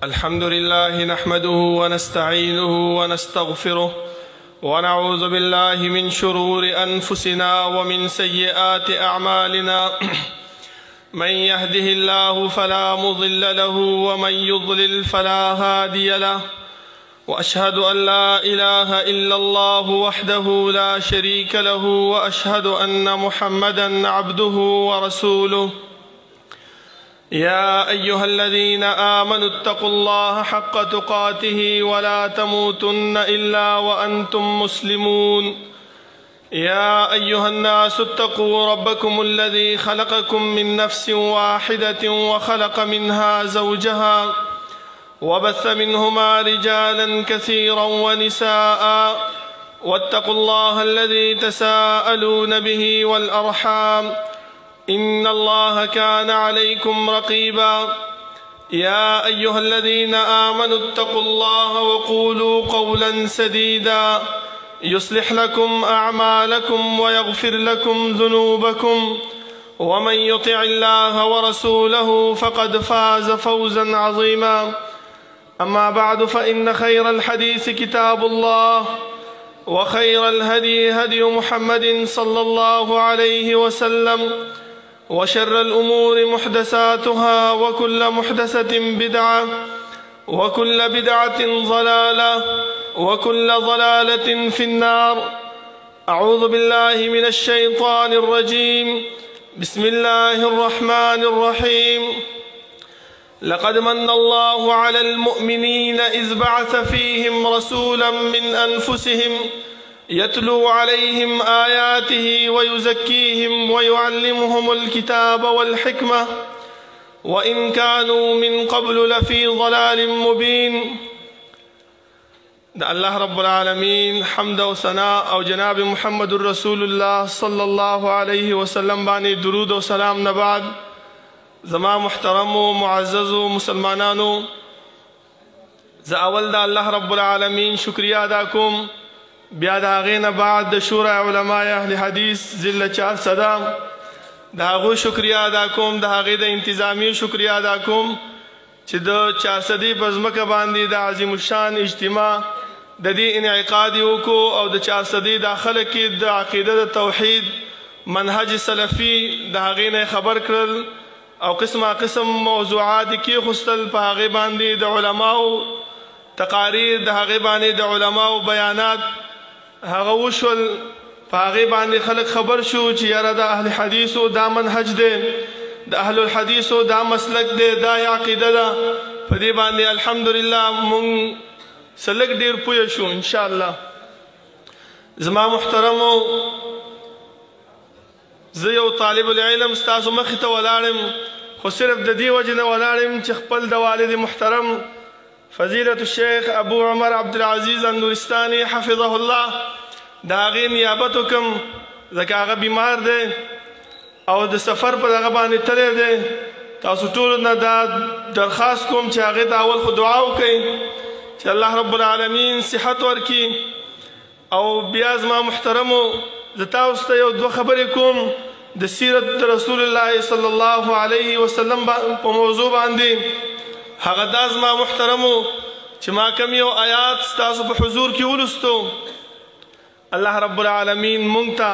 الحمد لله نحمده ونستعينه ونستغفره ونعوذ بالله من شرور أنفسنا ومن سيئات أعمالنا من يهده الله فلا مضل له ومن يضلل فلا هادي له وأشهد أن لا إله إلا الله وحده لا شريك له وأشهد أن محمدا عبده ورسوله يا أيها الذين آمنوا اتقوا الله حق تقاته ولا تموتن إلا وأنتم مسلمون يا أيها الناس اتقوا ربكم الذي خلقكم من نفس واحدة وخلق منها زوجها وبث منهما رجالا كثيرا ونساء واتقوا الله الذي تساءلون به والأرحام إن الله كان عليكم رقيبا يا أيها الذين آمنوا اتقوا الله وقولوا قولا سديدا يصلح لكم أعمالكم ويغفر لكم ذنوبكم ومن يطع الله ورسوله فقد فاز فوزا عظيما أما بعد فإن خير الحديث كتاب الله وخير الهدي هدي محمد صلى الله عليه وسلم وشر الأمور محدثاتها وكل محدثة بدعة وكل بدعة ضلالة وكل ضلالة في النار. أعوذ بالله من الشيطان الرجيم. بسم الله الرحمن الرحيم. لقد من الله على المؤمنين إذ بعث فيهم رسولا من أنفسهم يتلو عليهم آياته ويزكيهم ويعلمهم الكتاب والحكمة وإن كانوا من قبل لفي ضلال مبين. الله رب العالمين حمد و ثناء او جناب محمد رسول الله صلى الله عليه وسلم بانی درود و سلام نبعد. زما محترم و معزز و مسلمانانو، ز اول دا الله رب العالمین شکریہ ادا کوم، بیا دا غین بعد د شورا علماء اهل حدیث ضلع 400 دا غو شکریہ ادا کوم، دا غی د انتظامی شکریہ ادا کوم چې د 400 بزمکه باندې د عظیم الشان اجتماع د دې انعقاد وکړو او د 400 داخله کې د عقیده د توحید منهج سلفي د غینه خبر کړل او قسم موضوعات کې خستل په هغه باندې د علماو تقاریر، د هغه باندې د علماو بیانات هغه وشول، په هغه باندې خلک خبر شو چې یاره د اهل حدیثو دا منهج دی، د اهل الحدیثو دا مسلک دی، دا عقیده ده. په دې باندې الحمدلله مونږ سلک ډیر پوه شو ان شاء الله. زما محترمو، زه یو طالب العلم ستاسو مخې ته ولاړم، خو صرف د دې وجې نه ولاړم چې خپل د والد محترم فضیلة الشیخ ابو عمر عبدالعزیز النورستانی حفظه الله د هغې نیابت وکړم، ځکه هغه بیمار دی او د سفر په دغه باندې تللی دی. تاسو ټولو نه دا درخواست کوم چې هغې ته اول خو دعا وکړئ چې الله رب العالمین صحت ورکړي. او بیا زما محترمو، زه تاسو ته یو دوه خبرې کوم د سیرت رسول الله صلی الله علیه وسلم په موضوع باندې. هغه دا زما محترمو چې ما کم یو آیات ستاسو په حضور کې ولستو، الله رب العالمین مونږ ته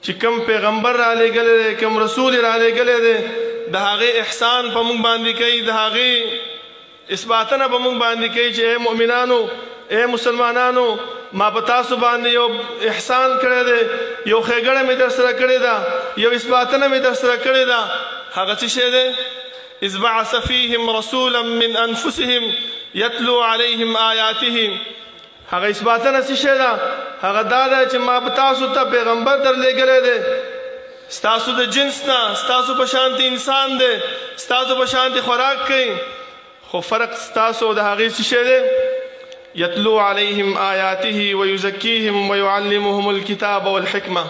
چې کم پیغمبر را لېږلی دی، کم رسول را لېږلی دی، د هغې احسان په مونږ باندې کوي، د هغې اثباتنه په مونږ باندې کوي چې اے مؤمنانو، اے مسلمانانو، ما په تاسو باندې یو احسان کړی دی، یو ښېګړه مې در سره کړې ده، یو اثباتنه مې در سره کړې ده. هغه څه شی دی؟ اذ بعث فيهم رسولا من انفسهم يتلو عليهم آياته. هغه اثباتنه څه شی ده؟ هغه دا ده چې ما په تاسو ته پیغمبر در لېږلی دی، ستاسو د جنس نه، ستاسو په شانتې انسان دی، ستاسو په شانتې خوراک کوي، خو فرق ستاسو د هغې څه شی دی؟ يتلو عليهم آياته ويزكيهم ويعلمهم الكتاب والحكمة.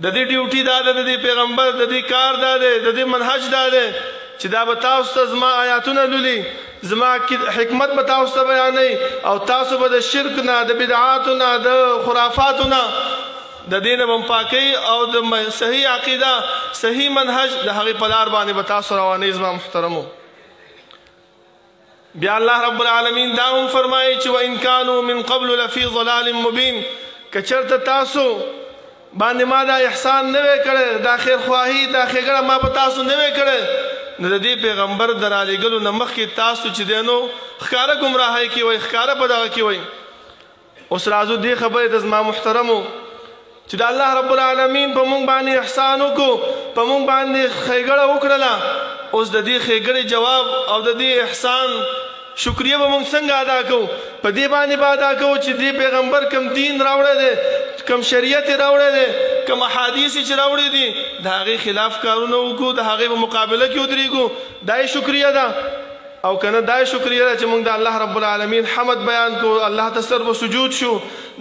د دې ډیوټي دا ده، د دې پیغمبر د دې کار دا دی، د دې منهج دا دی چې دا به تاسو ته زما آیاتونه لولي، زما حکمت به تاسو ته بیانوي او تاسو به د شرک نه، د بدعاتو نه، د خرافاتو نه د دې نه به پاکوي او د صحیح عقیده، صحیح منهج د هغې په لار باندې به تاسو روانوي. زما محترمو، بیا الله رب العالمین دا هم فرمایي چې وان کانوا من قبل لفی ضلال مبین که چېرته تاسو باندې ما دا احسان نه وی کړی دا خیرخواهي دا ښېګړه ما په تاسو نه وی کړی نو د دې پیغمبر د رالیږلو نه مخکې تاسو چې دی نو ښکاره ګمراهۍ کې وئ ښکاره په دغه کې وئ. اوس راځو دې خبرې ته زما محترمو چې د الله رب العالمین په موږ باندې احسان وکړو په موږ باندې ښېګړه وکړله اوس د دې ښېګړې جواب او د دې احسان شکریه به موږ څنګه ادا کوو په دې باندې به ادا کوو چې دې پیغمبر کم دین راوړی دی کم شریعت یې راوړی دی کم احادیث یې چې راوړي دي د هغې خلاف کارونه وکړو د هغې په مقابله کې ودرېږو دا یې شکریه ده او که نه دا یې شکریه ده چې موږ د الله رب العالمین حمد بیان کړو الله ته سر و سجود شو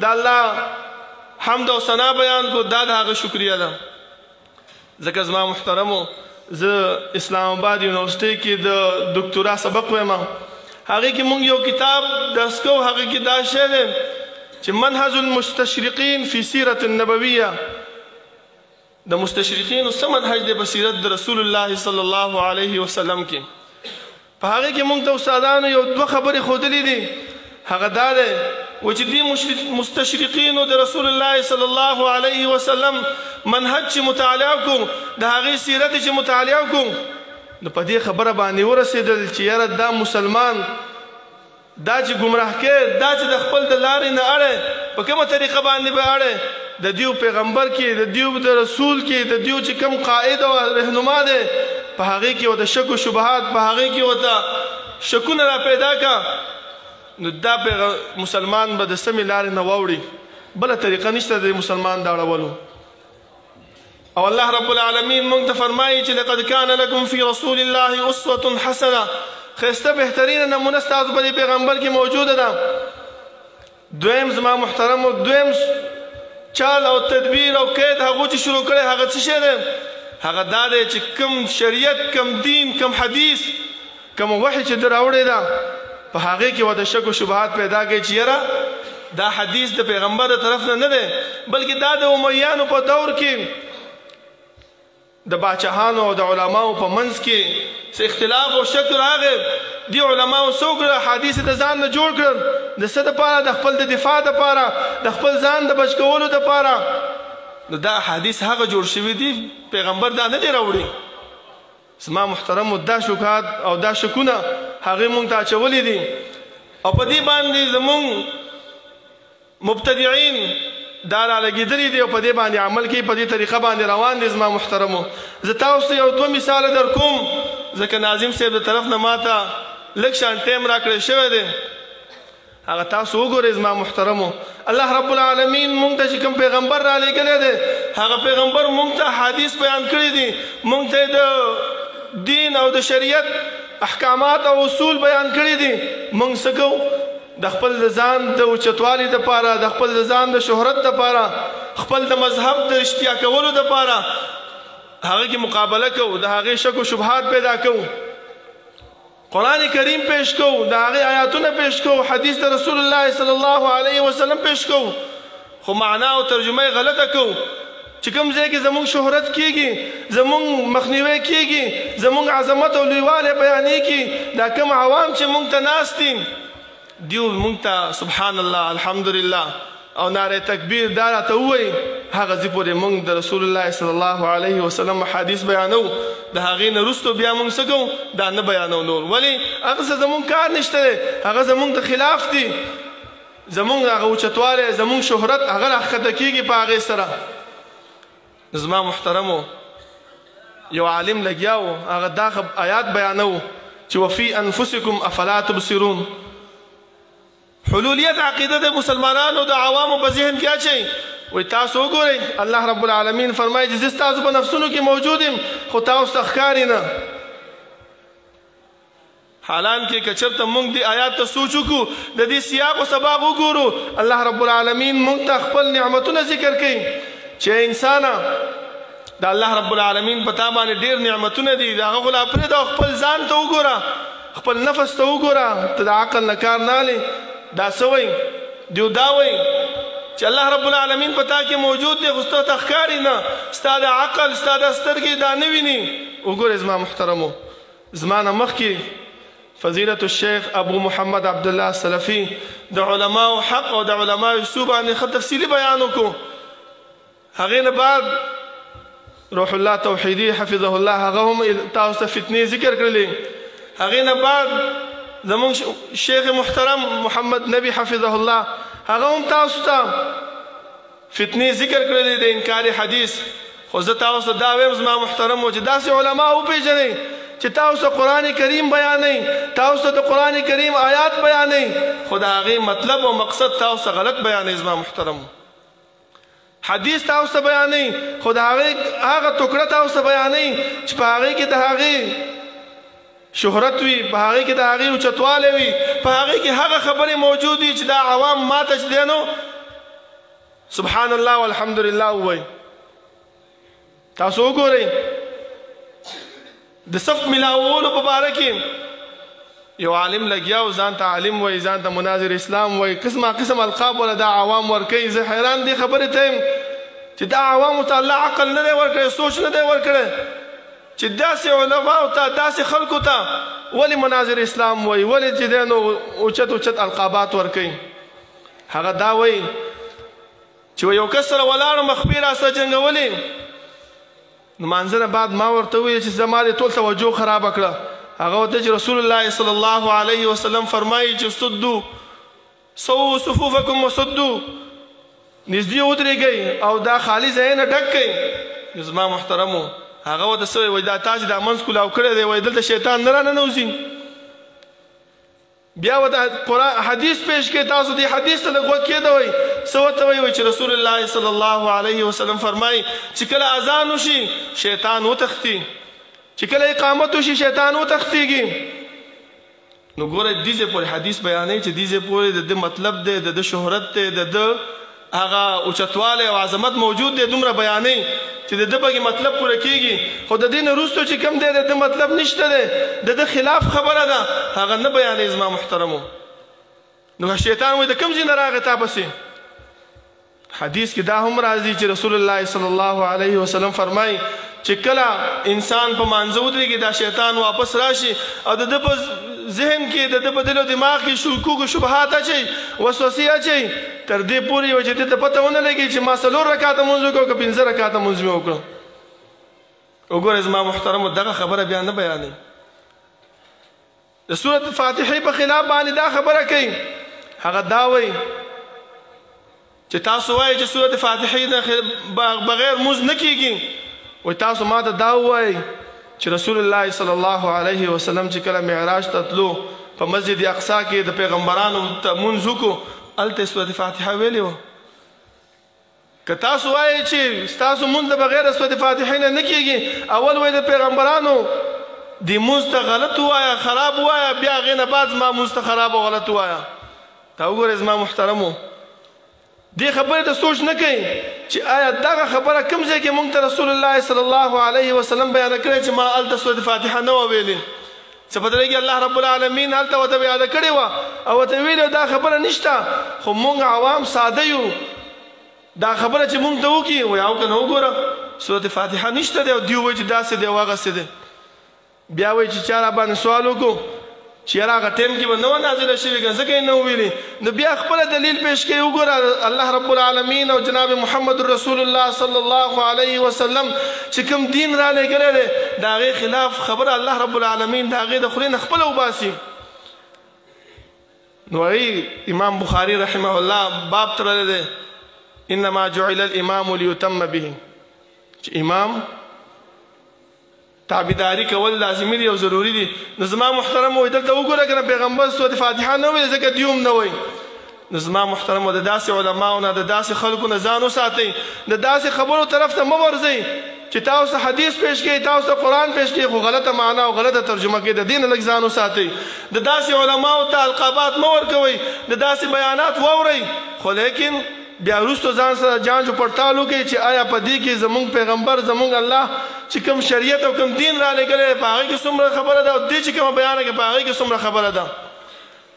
د الله حمد او ثنا بیان کړو دا د هغه شکریه ده. ځکه زما محترمو زه اسلام آباد یونیورسټۍ کې د دکتورا سبق وایم هغې کې موږ یو کتاب درس کوو هغې کې دا شی دی چې منهج المستشرقین فی سیرة النبویه د مستشرقینو څه منهج دی په سیرت د رسول الله صلی الله علیه وسلم کې په هغې کې موږ ته استادانو یو دوه خبرې ښودلې دي هغه دا دی و چې دې مستشرقینو د رسول الله صلی الله علیه وسلم منهج چې مطالعه کړو د هغې سیرت چې مطالعه کړو نو په دې خبره باندې ورسېدل چې یاره دا مسلمان دا چې ګمراه کې دا چې د خپل د لارې نه اړی په کومه طریقه باندې به اړی د دیو پیغمبر کې د دیو د رسول کې د دیو چې کوم قائد او رهنما دی په هغې کې ورته شک و شبهات په هغې کې ورته شکونه را پیدا کا نو دا مسلمان به د سمې لارې نه واوړي بله طریقه نشته د مسلمان د اړولو. او الله رب العالمین موږ ته فرمایي چې لقد کان لکم فی رسول الله اسوة حسنه ښایسته بهترینه نمونه ستاسو په دې پیغمبر کې موجوده ده. دویم زما محترمو دویم چال او تدبیر او قید هغو چې شروع کړی هغه څه شی دی هغه دا دی چې کم شریعت کم دین کم حدیث کم وحی چې ده راوړې ده په هغې کې ورته شک و شبهات پیدا کوي چې یاره دا حدیث د پیغمبر د طرف نه دی بلکې دا د امیانو په دور کې د باچهانو او د علماو په منځ کې څه اختلاف او شک راغی دې علماو څه وکړه حدیث د ځان نه جوړ کړل د څه دپاره د خپل د دفاع دپاره د خپل ځان د بچ کولو دپاره نو دا حدیث هغه جوړ شوي دي پیغمبر دا نه دی راوړي. زما محترمو دا شکات او دا شکونه هغې مونږ ته اچولي دي او په دې باندې زمونږ مبتدعین دا رالګېدلي دي او په دې باندې عمل کوي په دې طریقه باندې روان دي. زما محترمو زه تاسو ته یو دوه مثاله در کوم ځکه ناظم صاحب د طرف نه ما ته لږ شان ټایم راکړی شوی دی هغه تاسو وګورئ. زما محترمو الله رب العالمین مونږ ته چې کوم پیغمبر رالیږلی دی هغه پیغمبر مونږ ته حدیث بیان کړي دي مونږ ته د دین او د شریعت احکامات او اصول بیان کړي دي مونږ څه کوو د خپل د ځان د اوچتوالي دپاره د خپل د ځان د شهرت دپاره خپل د مذهب د اشتیا کولو دپاره هغه کې مقابله کوو د هغې شک و شبهات پیدا کوو قرآن کریم پیش کوو د هغې آیاتونه پیش کوو حدیث د رسول الله صلی الله علیه وسلم پیش کوو خو معنا او ترجمه یې غلطه کوو چې کوم ځای کې زموږ شهرت کیږي زموږ مخنیوی کیږي زموږ عظمت او لویوالی بیانېږي دا کوم عوام چې موږ ته ناست دي دیو مونږ ته سبحان الله الحمدلله او ناره تکبیر دا راته ووایي هغه ځای پورې مونږ د رسول الله صلی الله علیه وسلم حدیث بیانو د هغې نه وروستو بیا مونږ څه کوو دا نه بیانو نور ولې هغه څه زمونږ کار نشته دی هغه زمونږ د خلاف دي زمونږ هغه اوچتوالی زمونږ شهرت هغه راښکته کېږي په هغې سره. زما محترمو یو عالم لګیا و هغه دا آیات بیانو چې وفي انفسکم افلا تبصرون حلولیت عقیده د مسلمانانو د عوامو په ذهن کې اچوئ وایي تاسو وګورئ الله رب العالمین فرمایي چې زه ستاسو په نفسونو کې موجود یم خو تاسو ته ښکاري نه حالانکه که چېرته موږ دې آیات ته سوچ وکړو د دې سیاق و سباق وګورو الله رب العالمین موږ ته خپل نعمتونه ذکر کوي چې انسانه د الله رب العالمین په تا باندې ډېر نعمتونه دي د هغه خو لا پرېږده او خپل ځان ته وګوره خپل نفس ته وګوره ته د عقل نه کار نه اخلې دا څه وایي دیو دا وایي چې الله رب العالمین په تا کې موجود دی خو ستا ته ښکاري نه ستا د عقل ستا د سترګې دا نه ویني. وګورئ زما محترمو زما نه مخکې فضیلت الشیخ ابو محمد عبدالله السلفی د علماء حق او د علماء سو باندې ښه تفصیلي بیان وکړو. هغې نه بعد روح الله توحیدي حفظه الله هغه هم تاسو ته فتنې ذکر کړلې. هغې نه بعد زمونږ شیخ محترم محمد نبی حفظه الله هغه هم تاسو ته فتنې ذکر کړلې د انکار حدیث. خو زه تاسو ته دا وایم زما محترمو چې داسې علما وپېژنئ چې تاسو ته قرآن کریم بیانئ، تاسو ته د قرآن کریم آیات بیانئ، خو د هغې مطلب او مقصد تاسو ته غلط بیانئ. زما محترمو حدیث تاسو ته بیانئ، خو د هغه ټوکړه تاسو ته بیانئ چې په هغې کې د هغې شهرت وي، په هغې کې د هغې اوچتوالی وي، په هغې کې هغه خبرې موجود وي چې دا عوام ماته چې دی نو سبحان الله والحمدلله ووایي. تاسو وګورئ د صف ملاولو په باره کې یو عالم لګیا او ځان ته عالم وایي، ځان ته مناظر اسلام وایي، قسمه قسم القاب ولا دا عوام ورکوي. زه حیران دې خبرې ته یم چې دا عوامو ته الله عقل نه دی ورکړی، سوچ نه دی ورکړی چې داسې علماو ته داسې خلکو ته ولې مناظر اسلام وایي، ولې چې دی نو اوچت اوچت القابات ورکوي. هغه دا وایي چې یو کس سره ولاړم مخبې راسره جنګولې، نو مانځه نه بعد ما ورته وویل چې زما دې ټول توجه خرابه کړه. هغه ورته چې رسول الله صلی الله علیه وسلم فرمایي چې سدو سووا صفوفکم وسدو، نږدې ودرېږئ او دا خالي ځای نه ډک کئ. زما محترمو هغه ورته څه وایي دا تاسې دا منځ کولاو کړی دی، وایي دلته شیطان نه راننوځي. بیا ورته قرآن حدیث پیش کړئ، تاسو دې حدیث ته لږ غوږ کېږدئ. څه ورته وایي چې رسول الله صلی الله علیه وسلم فرمایي چې کله اذان وشي شیطان وتښتي، چې کله اقامت وشي شیطان وتښتېږي. نو ګوره دې ځای پورې حدیث بیانوي چې دې ځای پورې د ده مطلب دی، د ده شهرت دی، د ده هغه اوچتوالی او عظمت موجود دی، دومره بیانوي چې د ده پکې مطلب پوره کېږي. خو د دې نه وروسته چې کوم دی د ده مطلب نشته دی، د ده خلاف خبره ده، هغه نه بیانوي. زما محترمو نو شیطان وایي د کوم ځای نه راغی تا پسې؟ حدیث کې دا هم راځي چې رسول الله صلی الله علیه وسلم فرمایي چې کله انسان په مانځه ودرېږي دا شیطان واپس راشي او د ده په ذهن کې د ده په دل او دماغ کې شکوک و شبهات اچوي، وسوسې اچوي، تر دې پورې یوه چې دې ته پته ونه لګي چې ما 4 رکعاته مونځ وکړو که 15 رکعاته مونځ مې وکړو. وګورئ زما محترمو دغه خبره بیا نه بیانوي. د سورة فاتحې په خلاف باندې دا خبره کوي. هغه دا وایي چې تاسو وایئ چې سورة فاتحې نه بغیر مونځ نه کېږي. وایي تاسو ما ته دا ووایئ چې رسول الله صلی الله علیه وسلم چې کله معراج ته تلو په مسجد اقصا کې د پیغمبرانو مونځ وکړو، هلته سورة فاتحه ویلې وه. که تاسو وایئ چې ستاسو مونځ د بغیر سورة فاتحې نه نه کېږي، اول وایي د پیغمبرانو دې مونځ ته غلط ووایه، خراب ووایه، بیا هغې نه بعد زما مونځ ته خراب او غلط ووایه. دا وګورئ زما محترمو دې خبرې ته سوچ نه کوي چې آیا دغه خبره کوم ځای کې موږ ته رسول الله صلی الله علیه وسلم بیانه کړې چې ما هلته سورة فاتحه نه وه ویلې. څه پته لګي الله رب العالمین هلته ورته یاده کړې وه او ورته ویلې دا خبره نشته، خو موږ عوام ساده یو، دا خبره چې موږ ته وکړي وایي او که نه وګوره سورة فاتحه نشته دی او دوی وایي چې داسې دی او هغسې دی. بیا وایي چې چا را باندې سوال وکړو چې یاره هغه ټایم کې به نه وه نازله شوې که ځکه یې نه وویلې، نو بیا خپله دلیل پیش کوي. وګوره الله رب العالمین او جناب محمد رسول الله صلی الله علیه وسلم چې کوم دین را لېږلی دی د هغې خلاف خبره الله رب العالمین د هغې د خولې نه خپله وباسي. نو هغې امام بخاري رحمه الله باب تړلی دی انما جعل الامام لیتم به، چې امام تابعداري کول لازمي دي او ضروري دي. نو زما محترم وایي دلته وګوره که نه پیغمبر سورة فاتحه نه ویلې ځکه دوی هم نه وایي. نو زما محترم د داسې علماو نه د داسې خلکو نه ځان وساتئ، د داسې خبرو طرف ته مه ورځئ چې تاسو حدیث پیش کړئ، تاسو قرآن پیش کړئ خو غلطه معنا او غلطه ترجمه کړئ. د دې نه لږ ځان وساتئ. د داسې علماو ته القابات مه ورکوئ، د داسې بیانات واورئ، خو لیکن بیا وروسته ځان سره جانچ و پړتال وکړئ چې آیا په دې کې زموږ پیغمبر زموږ الله چې کوم شریعت او کوم دین را لېږلی دی په هغې کې څومره خبره ده او دې چې کومه بیانه کړې په هغې کې څومره خبره ده.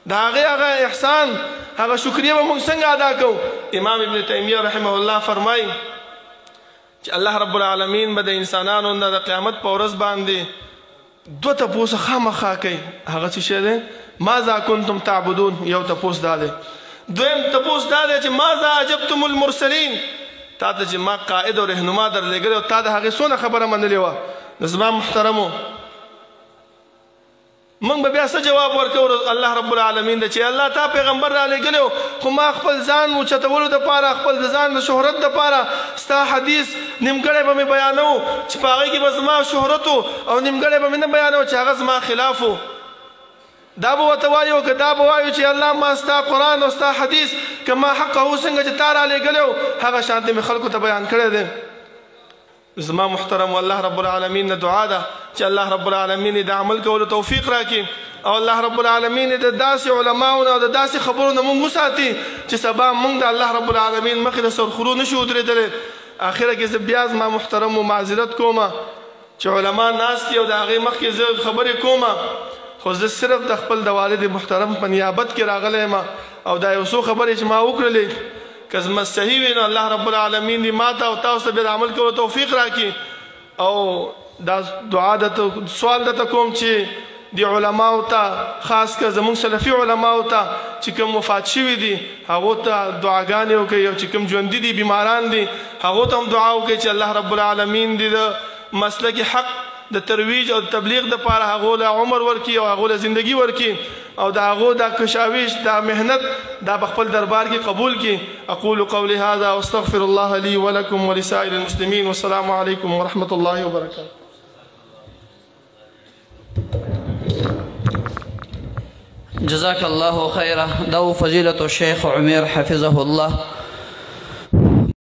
د هغې هغه احسان هغه شکریه به موږ څنګه ادا کوو؟ امام ابن تیمیه رحمه الله فرمایي چې الله رب العالمین به د انسانانو نه د قیامت په ورځ باندې دوه تپوس خامخا کوي هغه څه شی دی ماذا کنتم تعبدون یو تپوس دا دی دویم تپوس دا دی چې ماذا عجبتم المرسلین تا ته چې ما قائد او رهنما درلېږلی او تا د هغې څونه خبره منلې وه نو زما محترمو موږ به بیا څه جواب ورکوو الله رب العالمین ته چې الله تا پیغمبر رالیږلی و خو ما خپل ځان اوچتولو دپاره خپل د ځان د شهرت دپاره ستا حدیث نیمګړی به مې بیانوو چې په هغې کې به زما شهرت او نیمګړی به مې نه بیانوو چې هغه زما خلاف و دا به ورته وایو که دا به وایو چې الله ما ستا قرآن او ستا حدیث که ما حقه څنګه چې تا رالیږلی و هغه شانتې مې خلکو ته بیان کړی دی زما محترم الله رب العالمین نه دعا ده چې الله رب العالمین د عمل کولو توفیق راکړي او الله رب العالمین د داسې علماو نه او د داسې خبرو نه موږ وساتي چې سبا موږ د الله رب العالمین مخې د سرخورو نشو ودرېدلی اخره کې زه بیا زما محترمو معذرت کومه چې علما ناست دي او د هغې مخکې زه خبرې کومه خو زه صرف د خپل د والد محترم په نیابت کې راغلی یم او دا یو څو خبرې چې ما وکړلې که زما صحیح وي نو الله رب العالمین دې ما ته او تاسو ته بیا د عمل کولو توفیق راکړي او دا دعا سوال درته کوم چې د علماو ته خاص که زموږ سلفي علماو ته چې کوم وفات شوي دي هغو ته دعاګانې وکړئ او چې کوم ژوندي دي بیماران دي هغو ته هم دعا وکړئ چې الله رب العالمین دې د مسلک حق د ترویج او تبلیغ دپاره هغو له عمر ورکړي او هغو له زندگی ورکړي او دا هغو دا کشاویش دا محنت دا بخپل دربار کې قبول کړي اقول قولي هذا واستغفر الله لي ولكم ولسائر المسلمين والسلام عليكم ورحمة الله وبركاته. جزاك الله خيرا. دو فضيلة الشيخ عمير حفظه الله